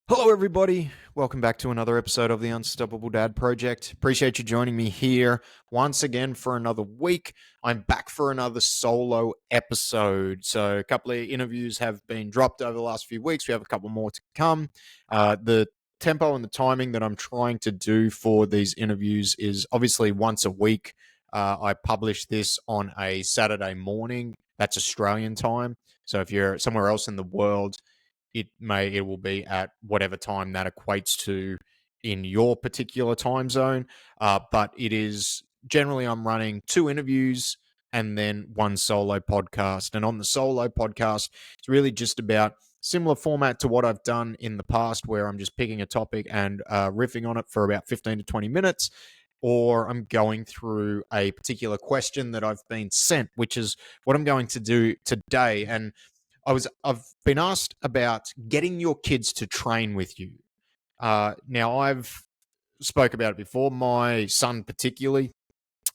Hello, everybody. Welcome back to another episode of the Unstoppable Dad Project. Appreciate you joining me here once again for another week. I'm back for another solo episode. So, a couple of interviews have been dropped over the last few weeks. We have a couple more to come. The tempo and the timing that I'm trying to do for these interviews is obviously once a week. I publish this on a Saturday morning. That's Australian time. So, if you're somewhere else in the world, it will be at whatever time that equates to in your particular time zone. But it is generally I'm running two interviews and then one solo podcast. And on the solo podcast, it's really just about similar format to what I've done in the past, where I'm just picking a topic and riffing on it for about 15 to 20 minutes. Or I'm going through a particular question that I've been sent, which is what I'm going to do today. And I've been asked about getting your kids to train with you. Now I've spoke about it before. My son particularly,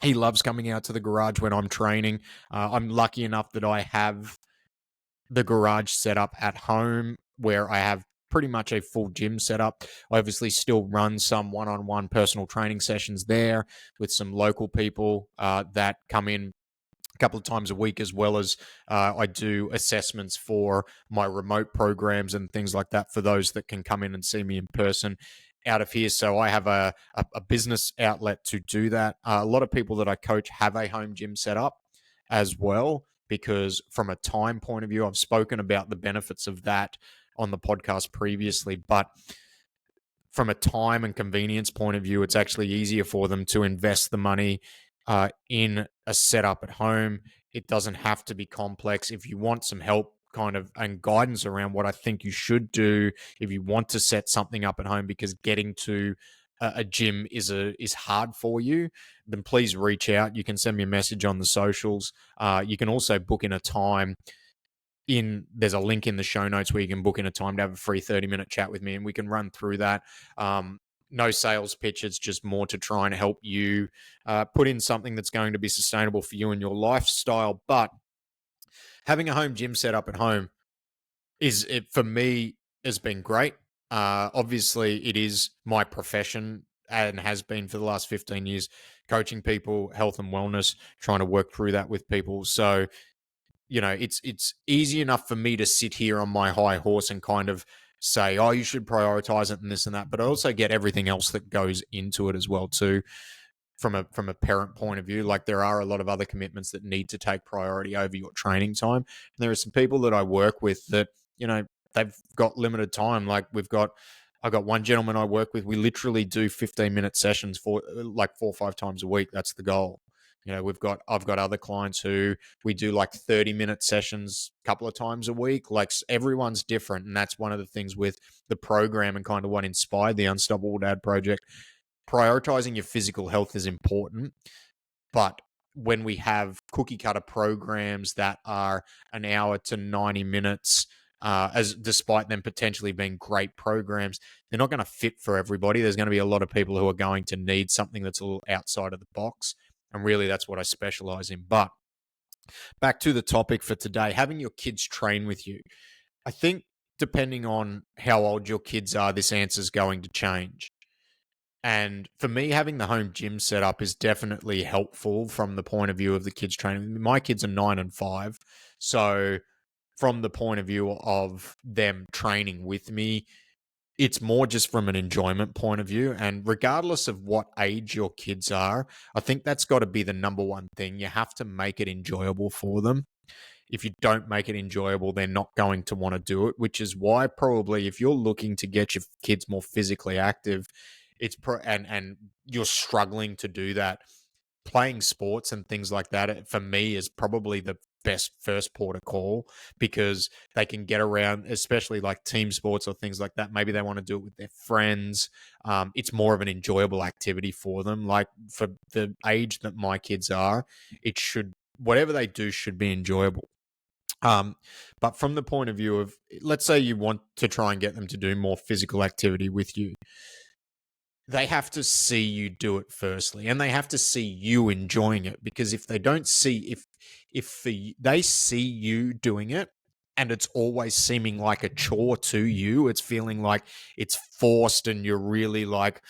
he loves coming out to the garage when I'm training. I'm lucky enough that I have the garage set up at home where I have pretty much a full gym setup. I obviously still run some one-on-one personal training sessions there with some local people that come in couple of times a week, as well as I do assessments for my remote programs and things like that for those that can come in and see me in person out of here. So I have a business outlet to do that. A lot of people that I coach have a home gym set up as well, because from a time point of view, I've spoken about the benefits of that on the podcast previously, but from a time and convenience point of view, it's actually easier for them to invest the money in a setup at home. It doesn't have to be complex. If you want some help kind of and guidance around what I think you should do, if you want to set something up at home because getting to a gym is hard for you, then please reach out. You can send me a message on the socials. You can also book in a time. There's a link in the show notes where you can book in a time to have a free 30-minute chat with me, and we can run through that. No sales pitch. It's just more to try and help you put in something that's going to be sustainable for you and your lifestyle. But having a home gym set up at home for me, has been great. Obviously, it is my profession and has been for the last 15 years, coaching people, health and wellness, trying to work through that with people. So it's easy enough for me to sit here on my high horse and kind of say, oh, you should prioritize it and this and that. But I also get everything else that goes into it as well too, from a parent point of view. Like, there are a lot of other commitments that need to take priority over your training time. And there are some people that I work with that, they've got limited time. Like, I've got one gentleman I work with. We literally do 15-minute sessions for like 4 or 5 times a week. That's the goal. I've got other clients who we do like 30-minute sessions a couple of times a week. Like, everyone's different. And that's one of the things with the program and kind of what inspired the Unstoppable Dad Project. Prioritizing your physical health is important, but when we have cookie cutter programs that are an hour to 90 minutes, as despite them potentially being great programs, they're not going to fit for everybody. There's going to be a lot of people who are going to need something that's a little outside of the box. And really, that's what I specialize in. But back to the topic for today, having your kids train with you. I think depending on how old your kids are, this answer is going to change. And for me, having the home gym set up is definitely helpful from the point of view of the kids training. My kids are 9 and 5. So from the point of view of them training with me, it's more just from an enjoyment point of view. And regardless of what age your kids are, I think that's got to be the number one thing. You have to make it enjoyable for them. If you don't make it enjoyable, they're not going to want to do it, which is why probably if you're looking to get your kids more physically active, and you're struggling to do that, playing sports and things like that, for me, is probably the best first port of call, because they can get around, especially like team sports or things like that. Maybe they want to do it with their friends. It's more of an enjoyable activity for them. Like, for the age that my kids are, whatever they do should be enjoyable. But from the point of view of, let's say you want to try and get them to do more physical activity with you, they have to see you do it firstly, and they have to see you enjoying it. Because if they don't see, if they see you doing it and it's always seeming like a chore to you. It's feeling like it's forced and you're really like,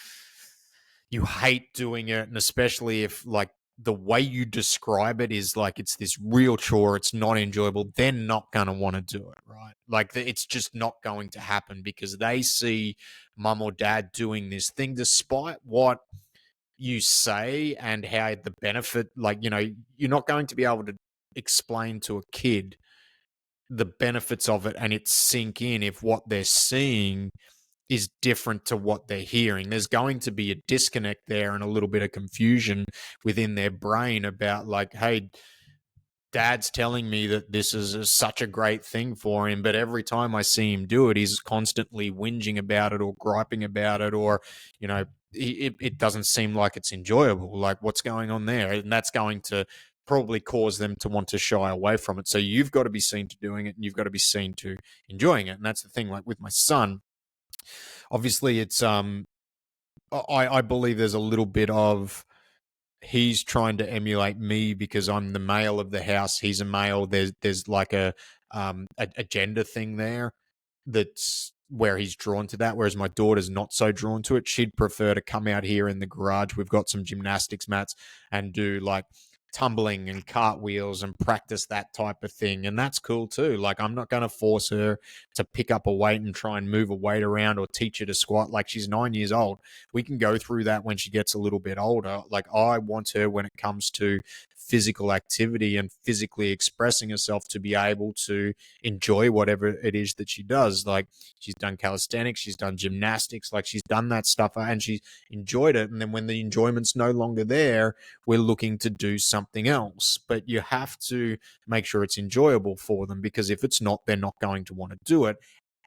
you hate doing it. And especially if like the way you describe it is like it's this real chore, it's not enjoyable, they're not going to want to do it, right? Like it's just not going to happen because they see mum or dad doing this thing despite what you say and how the benefit, like, you're not going to be able to explain to a kid the benefits of it and it sink in if what they're seeing is different to what they're hearing. There's going to be a disconnect there and a little bit of confusion within their brain about like, hey, dad's telling me that this is such a great thing for him, but every time I see him do it, he's constantly whinging about it or griping about it, or, it doesn't seem like it's enjoyable. Like, what's going on there? And that's going to probably cause them to want to shy away from it. So you've got to be seen to doing it and you've got to be seen to enjoying it. And that's the thing, like with my son, obviously it's, I believe there's a little bit of he's trying to emulate me because I'm the male of the house. He's a male. There's like a gender thing there that's where he's drawn to that, whereas my daughter's not so drawn to it. She'd prefer to come out here in the garage. We've got some gymnastics mats and do like tumbling and cartwheels and practice that type of thing. And that's cool too. Like, I'm not going to force her to pick up a weight and try and move a weight around or teach her to squat. Like, she's 9 years old. We can go through that when she gets a little bit older. Like, I want her, when it comes to physical activity and physically expressing herself, to be able to enjoy whatever it is that she does. Like, she's done calisthenics, she's done gymnastics, like she's done that stuff and she's enjoyed it. And then when the enjoyment's no longer there, we're looking to do something else. But you have to make sure it's enjoyable for them, because if it's not, they're not going to want to do it.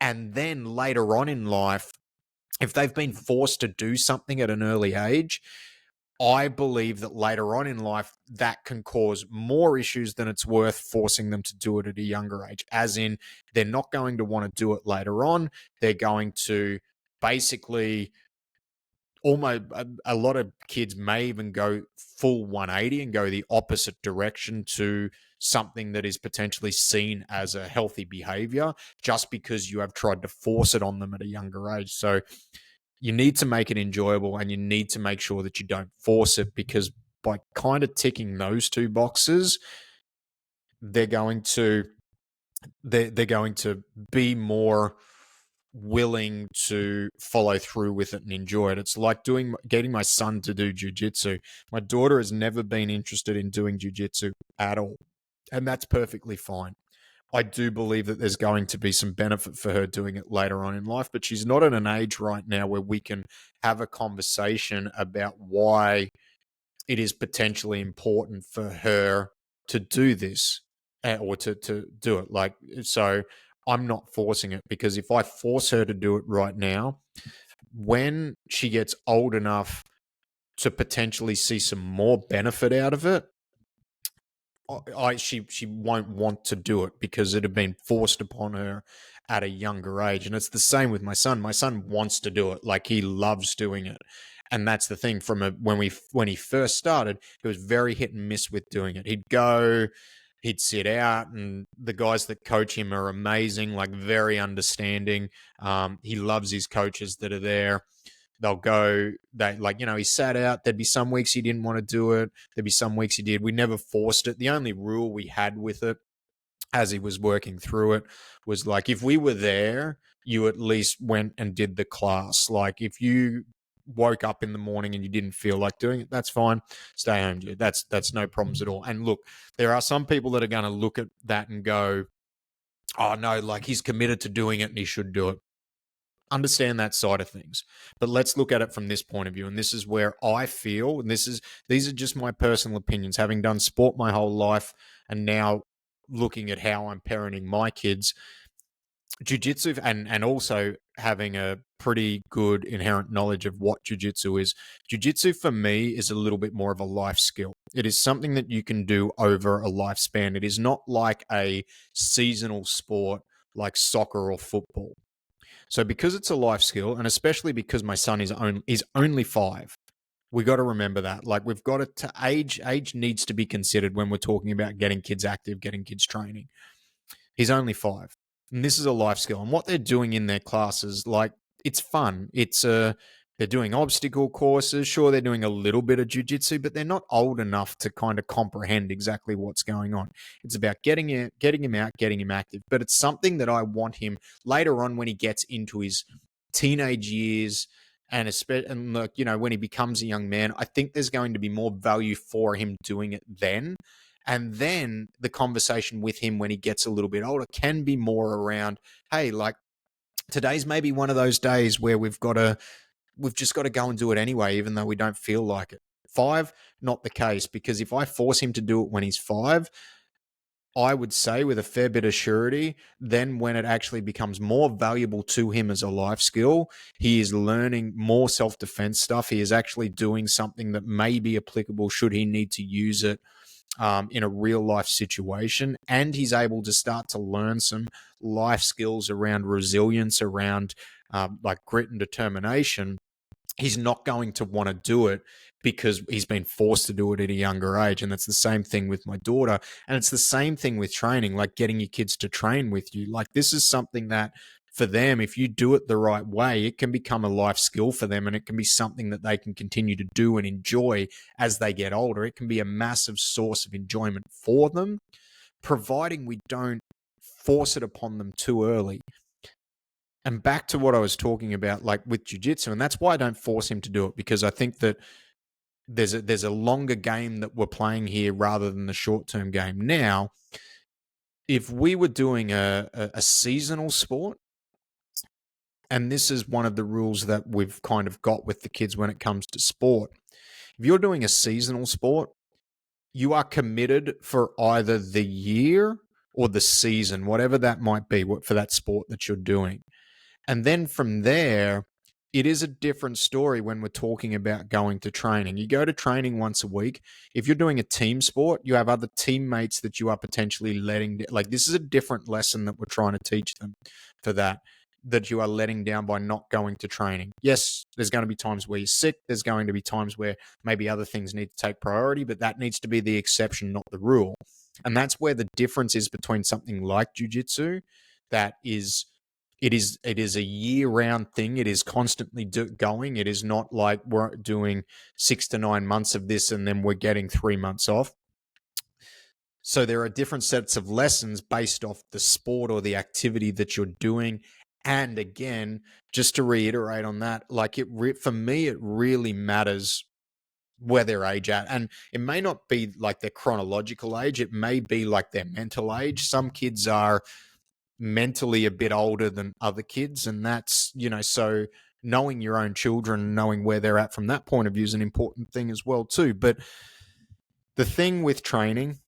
And then later on in life, if they've been forced to do something at an early age, I believe that later on in life, that can cause more issues than it's worth forcing them to do it at a younger age. As in, they're not going to want to do it later on. They're going to basically almost, a lot of kids may even go full 180 and go the opposite direction to something that is potentially seen as a healthy behavior, just because you have tried to force it on them at a younger age. So you need to make it enjoyable and you need to make sure that you don't force it, because by kind of ticking those two boxes, they're going to they're going to be more willing to follow through with it and enjoy it. It's like getting my son to do jujitsu. My daughter has never been interested in doing jujitsu at all, and that's perfectly fine. I do believe that there's going to be some benefit for her doing it later on in life, but she's not at an age right now where we can have a conversation about why it is potentially important for her to do this, or to do it. Like, so I'm not forcing it, because if I force her to do it right now, when she gets old enough to potentially see some more benefit out of it, she won't want to do it because it had been forced upon her at a younger age. And it's the same with my son. My son wants to do it, like he loves doing it. And that's the thing. When he first started, he was very hit and miss with doing it. He'd sit out, and the guys that coach him are amazing, like very understanding. He loves his coaches that are there. They'll go, he sat out. There'd be some weeks he didn't want to do it. There'd be some weeks he did. We never forced it. The only rule we had with it, as he was working through it, was like, if we were there, you at least went and did the class. Like, if you woke up in the morning and you didn't feel like doing it, that's fine. Stay home, dude. That's no problems at all. And look, there are some people that are going to look at that and go, oh no, like he's committed to doing it and he should do it. Understand that side of things, but let's look at it from this point of view. And this is where I feel, and these are just my personal opinions, having done sport my whole life and now looking at how I'm parenting my kids. Jiu-jitsu, and also having a pretty good inherent knowledge of what jiu-jitsu is. Jiu-jitsu for me is a little bit more of a life skill. It is something that you can do over a lifespan. It is not like a seasonal sport like soccer or football. So because it's a life skill, and especially because my son is only 5, we got to remember that. Like, we've got to age needs to be considered when we're talking about getting kids active, getting kids training. He's only 5. And this is a life skill. And what they're doing in their classes, like, it's fun. They're doing obstacle courses. Sure, they're doing a little bit of jujitsu, but they're not old enough to kind of comprehend exactly what's going on. It's about getting him out, getting him active. But it's something that I want him later on when he gets into his teenage years and look, when he becomes a young man, I think there's going to be more value for him doing it then. And then the conversation with him when he gets a little bit older can be more around, hey, like, today's maybe one of those days where we've just got to go and do it anyway, even though we don't feel like it. 5, not the case, because if I force him to do it when he's 5, I would say with a fair bit of surety, then when it actually becomes more valuable to him as a life skill, he is learning more self-defense stuff. He is actually doing something that may be applicable should he need to use it in a real life situation. And he's able to start to learn some life skills around resilience, around like grit and determination. He's not going to want to do it because he's been forced to do it at a younger age. And that's the same thing with my daughter. And it's the same thing with training, like getting your kids to train with you. Like, this is something that for them, if you do it the right way, it can become a life skill for them, and it can be something that they can continue to do and enjoy as they get older. It can be a massive source of enjoyment for them, providing we don't force it upon them too early. And back to what I was talking about, like with jiu-jitsu, and that's why I don't force him to do it, because I think that there's a longer game that we're playing here rather than the short-term game. Now, if we were doing a seasonal sport, and this is one of the rules that we've kind of got with the kids when it comes to sport, if you're doing a seasonal sport, you are committed for either the year or the season, whatever that might be for that sport that you're doing. And then from there, it is a different story when we're talking about going to training. You go to training once a week. If you're doing a team sport, you have other teammates that you are potentially letting, like, this is a different lesson that we're trying to teach them for that you are letting down by not going to training. Yes, there's going to be times where you're sick. There's going to be times where maybe other things need to take priority, but that needs to be the exception, not the rule. And that's where the difference is between something like jiu-jitsu that is it is a year-round thing. It is constantly going. It is not like we're doing 6 to 9 months of this and then we're getting 3 months off. So there are different sets of lessons based off the sport or the activity that you're doing. And again, just to reiterate on that, like, for me, it really matters where their age at. And it may not be like their chronological age. It may be like their mental age. Some kids are mentally a bit older than other kids, and that's, so knowing your own children, knowing where they're at from that point of view is an important thing as well too. But the thing with training,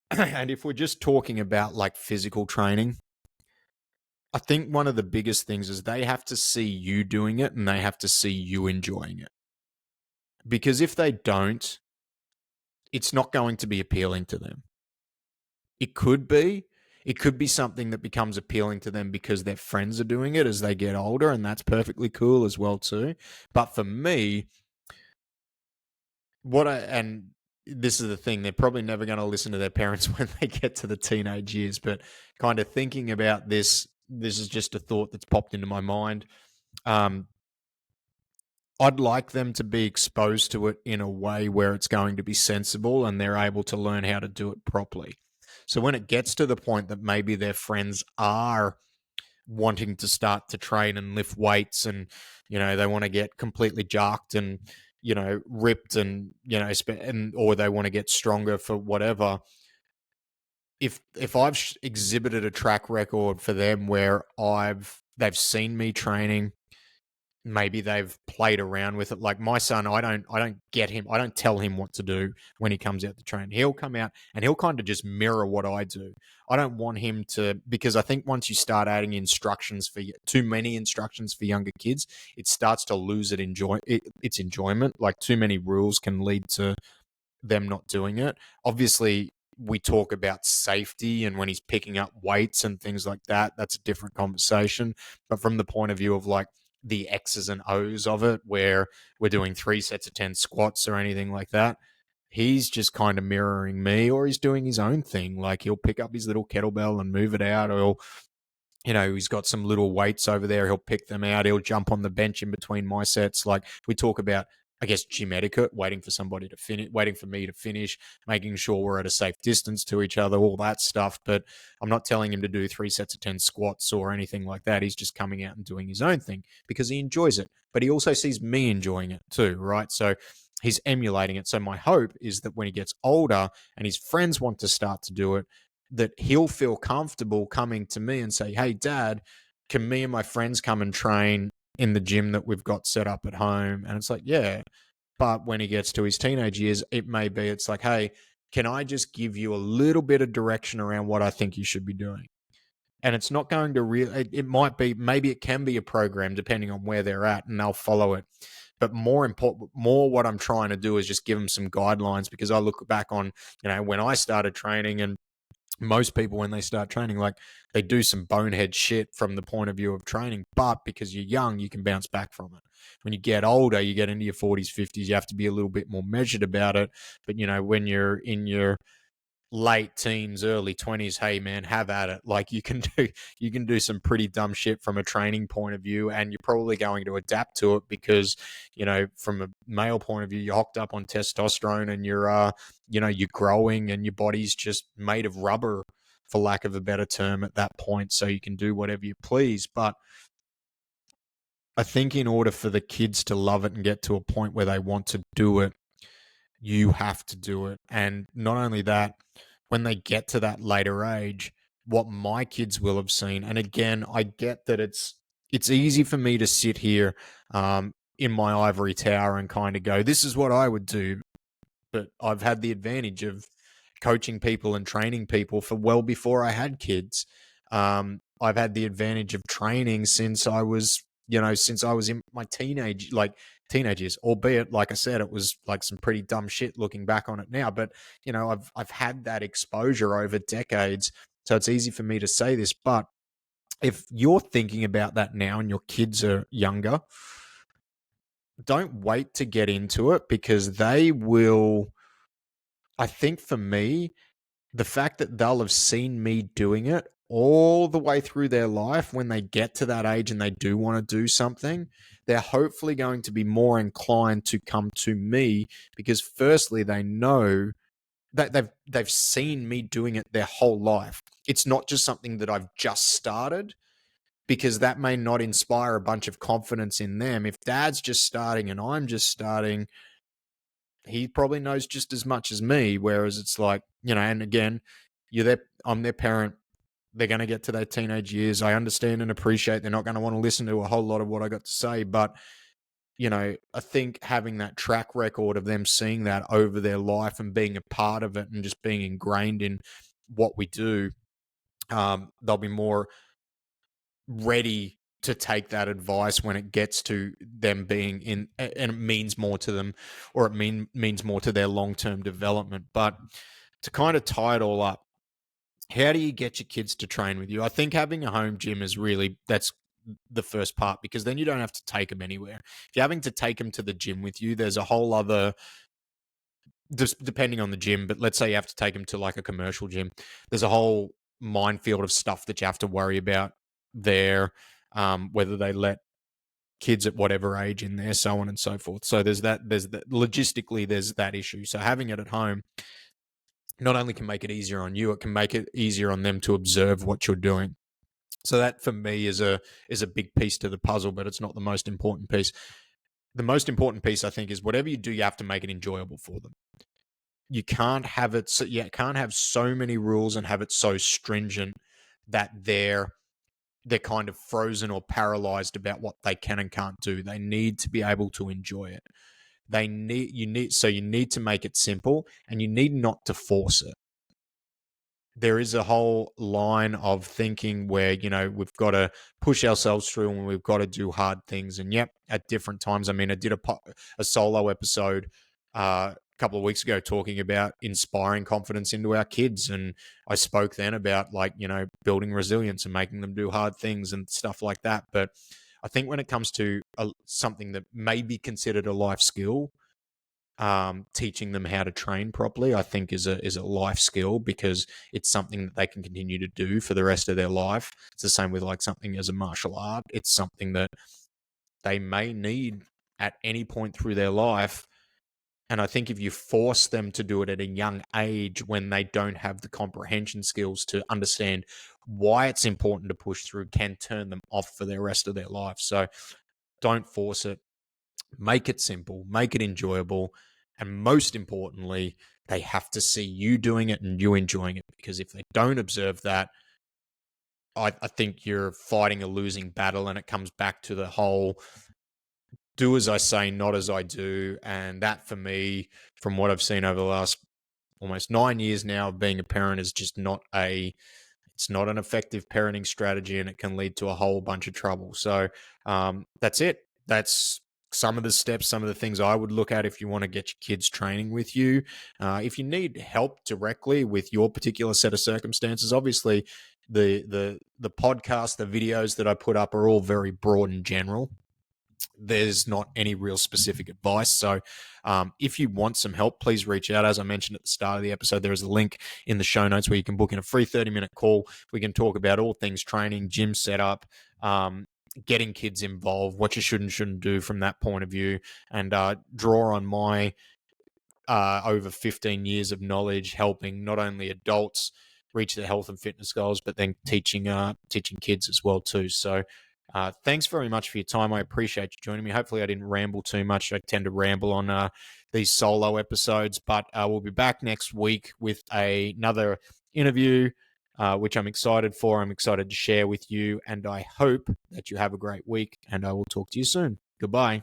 and if we're just talking about like physical training, I think one of the biggest things is they have to see you doing it and they have to see you enjoying it. Because if they don't, it's not going to be appealing to them. It could be. It could be something that becomes appealing to them because their friends are doing it as they get older, and that's perfectly cool as well too. But for me, and this is the thing, they're probably never going to listen to their parents when they get to the teenage years, but kind of thinking about this is just a thought that's popped into my mind. I'd like them to be exposed to it in a way where it's going to be sensible and they're able to learn how to do it properly. So when it gets to the point that maybe their friends are wanting to start to train and lift weights and, they want to get completely jacked and, ripped and, or they want to get stronger for whatever. If I've exhibited a track record for them where they've seen me training, maybe they've played around with it. Like my son, I don't get him. I don't tell him what to do when he comes out to train. He'll come out and he'll kind of just mirror what I do. I don't want him to, because I think once you start adding too many instructions for younger kids, it starts to lose its enjoyment. Like too many rules can lead to them not doing it. Obviously, we talk about safety and when he's picking up weights and things like that, that's a different conversation. But from the point of view of like the X's and O's of it, where we're doing 3 sets of 10 squats or anything like that, he's just kind of mirroring me, or he's doing his own thing. Like he'll pick up his little kettlebell and move it out, or he's got some little weights over there. He'll pick them out. He'll jump on the bench in between my sets. Like we talk about, I guess, gym etiquette, waiting for somebody to finish, waiting for me to finish, making sure we're at a safe distance to each other, all that stuff. But I'm not telling him to do 3 sets of 10 squats or anything like that. He's just coming out and doing his own thing because he enjoys it. But he also sees me enjoying it too, right? So he's emulating it. So my hope is that when he gets older and his friends want to start to do it, that he'll feel comfortable coming to me and say, hey, Dad, can me and my friends come and train in the gym that we've got set up at home? And it's like, yeah. But when he gets to his teenage years, it's like, hey, can I just give you a little bit of direction around what I think you should be doing? And it's not going to really, it might be, maybe it can be a program depending on where they're at, and they'll follow it. But more what I'm trying to do is just give them some guidelines, because I look back on, when I started training, and most people, when they start training, like, they do some bonehead shit from the point of view of training, but because you're young, you can bounce back from it. When you get older, you get into your 40s, 50s, you have to be a little bit more measured about it. But when you're in your late teens, early 20s, hey man, have at it. Like, you can do some pretty dumb shit from a training point of view, and you're probably going to adapt to it because, from a male point of view, you're hooked up on testosterone, and you're growing, and your body's just made of rubber, for lack of a better term, at that point. So you can do whatever you please. But I think in order for the kids to love it and get to a point where they want to do it, you have to do it. And not only that, when they get to that later age, what my kids will have seen, and again, I get that it's easy for me to sit here in my ivory tower and kind of go, this is what I would do. But I've had the advantage of coaching people and training people for well before I had kids. I've had the advantage of training since I was in my teenage years, albeit, like I said, it was like some pretty dumb shit looking back on it now. But, I've had that exposure over decades. So it's easy for me to say this. But if you're thinking about that now and your kids are younger, don't wait to get into it, because they will, I think for me, the fact that they'll have seen me doing it all the way through their life, when they get to that age and they do want to do something, they're hopefully going to be more inclined to come to me, because firstly, they know that they've seen me doing it their whole life. It's not just something that I've just started, because that may not inspire a bunch of confidence in them. If Dad's just starting and I'm just starting, he probably knows just as much as me. Whereas it's like, and again, I'm their parent. They're going to get to their teenage years. I understand and appreciate they're not going to want to listen to a whole lot of what I got to say. But, I think having that track record of them seeing that over their life and being a part of it and just being ingrained in what we do, they'll be more ready to take that advice when it gets to them being in, and it means more to them, or it means more to their long-term development. But to kind of tie it all up, how do you get your kids to train with you? I think having a home gym that's the first part, because then you don't have to take them anywhere. If you're having to take them to the gym with you, there's a whole other, just depending on the gym, but let's say you have to take them to like a commercial gym, there's a whole minefield of stuff that you have to worry about there, whether they let kids at whatever age in there, so on and so forth. So there's that logistically, there's that issue. So having it at home not only can make it easier on you, it can make it easier on them to observe what you're doing. So that for me is a big piece to the puzzle, but it's not the most important piece. The most important piece, I think, is whatever you do, you have to make it enjoyable for them. You can't have it. You can't have so many rules and have it so stringent that they're kind of frozen or paralyzed about what they can and can't do. They need to be able to enjoy it. You need to make it simple, and you need not to force it. There is a whole line of thinking where, we've got to push ourselves through and we've got to do hard things. And yep, at different times, I mean, I did a solo episode a couple of weeks ago talking about inspiring confidence into our kids. And I spoke then about, like, building resilience and making them do hard things and stuff like that. But I think when it comes to something that may be considered a life skill, teaching them how to train properly, I think is a life skill, because it's something that they can continue to do for the rest of their life. It's the same with like something as a martial art. It's something that they may need at any point through their life. And I think if you force them to do it at a young age when they don't have the comprehension skills to understand why it's important to push through, can turn them off for the rest of their life. So don't force it. Make it simple, make it enjoyable. And most importantly, they have to see you doing it and you enjoying it. Because if they don't observe that, I think you're fighting a losing battle. And it comes back to the whole do as I say, not as I do. And that, for me, from what I've seen over the last almost 9 years now of being a parent, is just it's not an effective parenting strategy, and it can lead to a whole bunch of trouble. So that's it. That's some of the steps, some of the things I would look at if you want to get your kids training with you. If you need help directly with your particular set of circumstances, obviously the podcast, the videos that I put up are all very broad and general. There's not any real specific advice. So if you want some help, please reach out. As I mentioned at the start of the episode, there is a link in the show notes where you can book in a free 30-minute call. We can talk about all things training, gym setup, getting kids involved, what you should and shouldn't do from that point of view, and draw on my over 15 years of knowledge helping not only adults reach their health and fitness goals, but then teaching kids as well too. So thanks very much for your time. I appreciate you joining me. Hopefully I didn't ramble too much. I tend to ramble on these solo episodes, but we'll be back next week with another interview, which I'm excited for. I'm excited to share with you, and I hope that you have a great week, and I will talk to you soon. Goodbye.